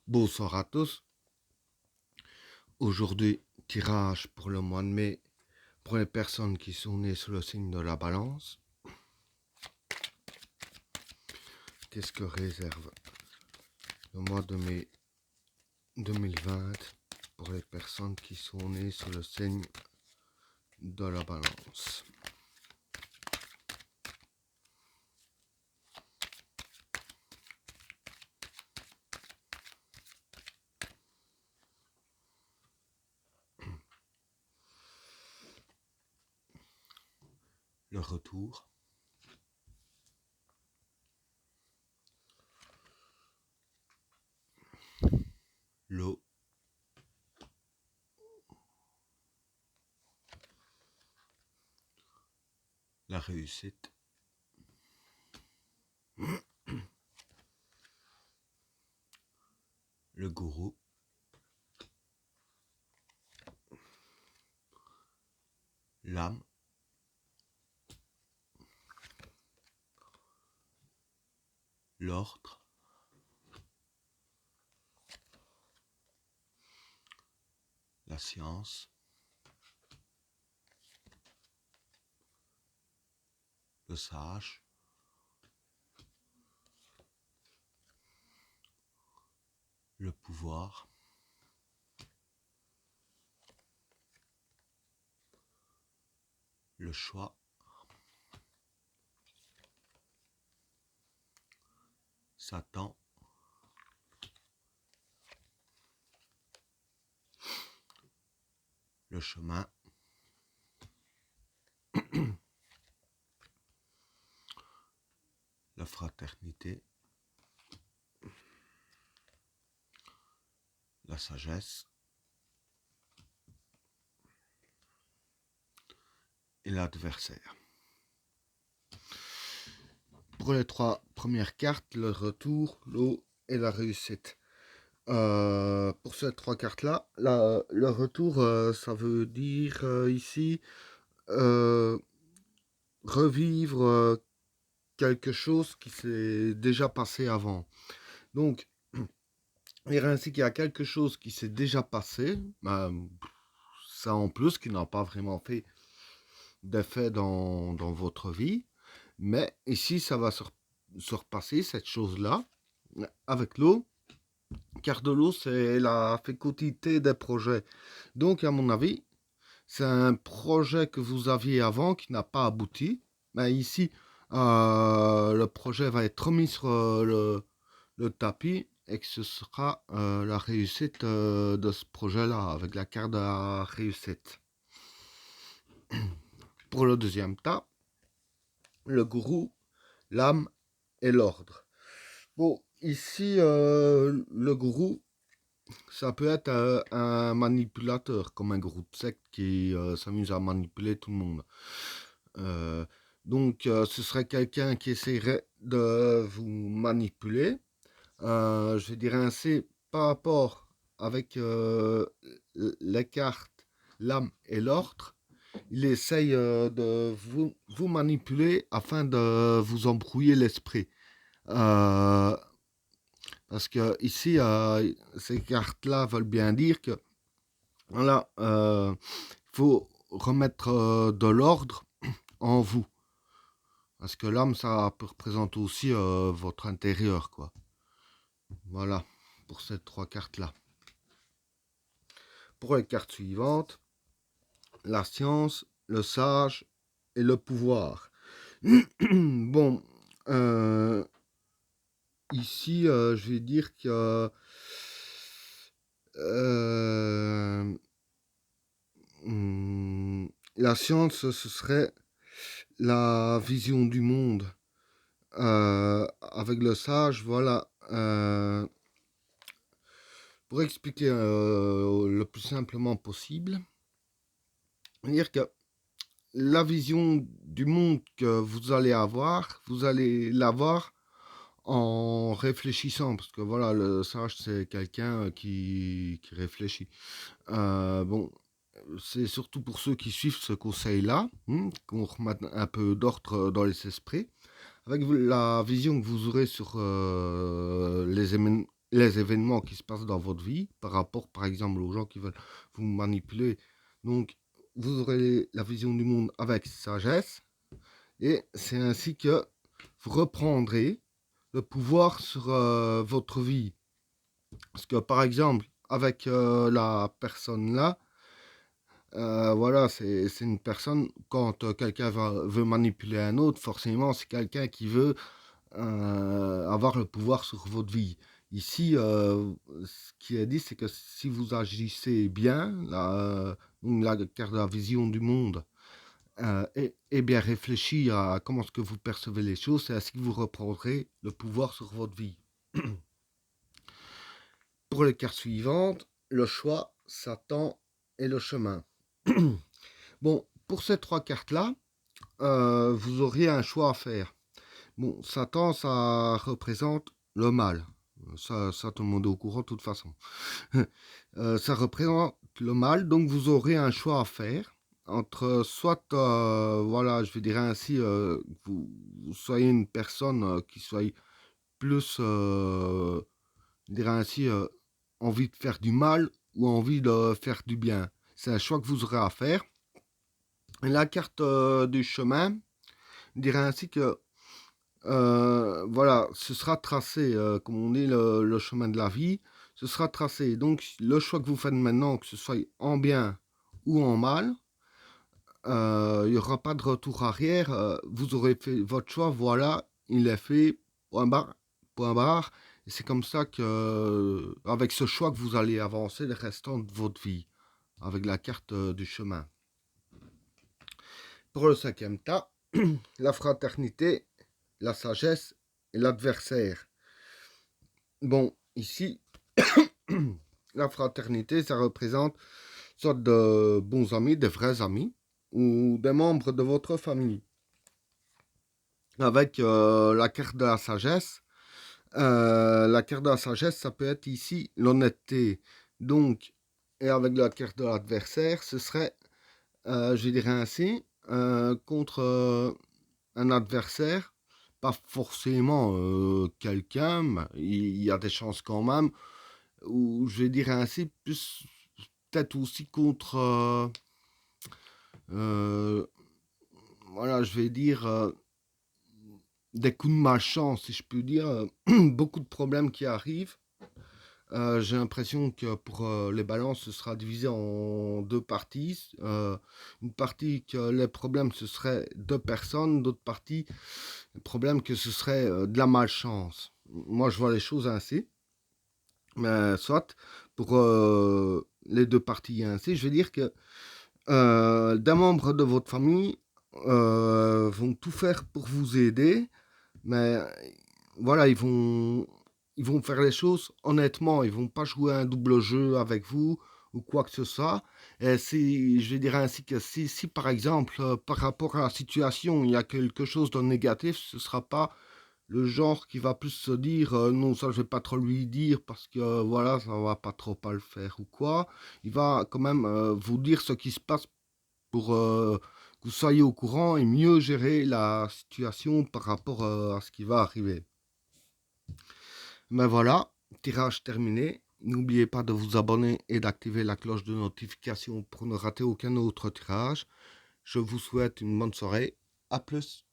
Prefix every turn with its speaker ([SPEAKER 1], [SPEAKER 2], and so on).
[SPEAKER 1] Bonsoir à tous. Aujourd'hui, tirage pour le mois de mai pour les personnes qui sont nées sous le signe de la balance. Qu'est-ce que réserve le mois de mai 2020 pour les personnes qui sont nées sous le signe de la balance? Le retour, l'eau, la réussite, le gourou, l'âme, l'ordre, la science, le sage, le pouvoir, le choix, Satan, le chemin, la fraternité, la sagesse et l'adversaire. Pour les trois premières cartes, le retour, l'eau et la réussite. Pour ces trois cartes-là, le retour, ça veut dire ici revivre quelque chose qui s'est déjà passé avant. Donc, dire ainsi qu'il y a quelque chose qui s'est déjà passé, ça en plus, qui n'a pas vraiment fait d'effet dans votre vie, mais ici, ça va se repasser, cette chose-là, avec l'eau. Car de l'eau, c'est la fécondité des projets. Donc, à mon avis, c'est un projet que vous aviez avant qui n'a pas abouti. Mais ici, le projet va être remis sur le tapis et que ce sera la réussite de ce projet-là, avec la carte de la réussite. Pour le deuxième tas, le gourou, l'âme et l'ordre. Bon, ici, le gourou, ça peut être un manipulateur, comme un gourou de secte qui s'amuse à manipuler tout le monde. Donc, ce serait quelqu'un qui essaierait de vous manipuler. Je vais dire ainsi, par rapport avec les cartes, l'âme et l'ordre, il essaye de vous manipuler afin de vous embrouiller l'esprit. Parce que ici, ces cartes-là veulent bien dire que voilà, faut remettre de l'ordre en vous. Parce que l'âme, ça peut représenter aussi votre intérieur, quoi. Voilà, pour ces trois cartes-là. Pour les cartes suivantes, la science, le sage et le pouvoir. Bon, ici, je vais dire que la science, ce serait la vision du monde. Avec le sage, voilà. Pour expliquer le plus simplement possible, dire que la vision du monde que vous allez l'avoir en réfléchissant, parce que voilà, le sage, c'est quelqu'un qui réfléchit. Bon, c'est surtout pour ceux qui suivent ce conseil-là, qu'on remette un peu d'ordre dans les esprits, avec la vision que vous aurez sur les événements qui se passent dans votre vie par rapport, par exemple, aux gens qui veulent vous manipuler. Donc, vous aurez la vision du monde avec sagesse et c'est ainsi que vous reprendrez le pouvoir sur votre vie. Parce que, par exemple, avec la personne là, voilà, c'est une personne, quand quelqu'un veut manipuler un autre, forcément, c'est quelqu'un qui veut avoir le pouvoir sur votre vie. Ici, ce qui est dit, c'est que si vous agissez bien, la carte de la vision du monde, et bien réfléchir à comment est-ce que vous percevez les choses, c'est ainsi que vous reprendrez le pouvoir sur votre vie. Pour les cartes suivantes, le choix, Satan et le chemin. Bon, pour ces trois cartes-là, vous auriez un choix à faire. Bon, Satan, ça représente le mal. Ça, tout le monde est au courant de toute façon. Ça représente le mal, donc vous aurez un choix à faire entre soit, voilà, je vais dire ainsi, vous soyez une personne qui soit plus, je dirais ainsi, envie de faire du mal ou envie de faire du bien. C'est un choix que vous aurez à faire. Et la carte du chemin dirait ainsi que voilà, ce sera tracé, comme on dit, le chemin de la vie, ce sera tracé. Donc, le choix que vous faites maintenant, que ce soit en bien ou en mal, il n'y aura pas de retour arrière. Vous aurez fait votre choix, voilà, il est fait, point barre, point barre. Et c'est comme ça que, avec ce choix, que vous allez avancer le restant de votre vie, avec la carte du chemin. Pour le cinquième tas, la fraternité, la sagesse et l'adversaire. Bon, ici, la fraternité, ça représente une sorte de bons amis, des vrais amis, ou des membres de votre famille. Avec la carte de la carte de la sagesse, ça peut être ici l'honnêteté. Donc, et avec la carte de l'adversaire, ce serait, je dirais ainsi, contre un adversaire, pas forcément quelqu'un, mais il y a des chances quand même, ou je vais dire ainsi, plus peut-être aussi contre, euh, voilà, je vais dire, des coups de malchance, si je peux dire, beaucoup de problèmes qui arrivent. J'ai l'impression que pour les balances, ce sera divisé en deux parties. Une partie que les problèmes, ce serait deux personnes, d'autres parties, le problème que ce serait de la malchance. Moi, je vois les choses ainsi. Mais soit, pour les deux parties ainsi, je veux dire que des membres de votre famille vont tout faire pour vous aider, mais voilà, ils vont faire les choses honnêtement, ils vont pas jouer un double jeu avec vous ou quoi que ce soit. Et si, je vais dire ainsi que si par exemple, par rapport à la situation, il y a quelque chose de négatif, ce sera pas le genre qui va plus se dire non, ça je vais pas trop lui dire parce que voilà, ça va pas trop pas le faire ou quoi. Il va quand même vous dire ce qui se passe pour que vous soyez au courant et mieux gérer la situation par rapport à ce qui va arriver. Ben voilà, tirage terminé. N'oubliez pas de vous abonner et d'activer la cloche de notification pour ne rater aucun autre tirage. Je vous souhaite une bonne soirée. À plus.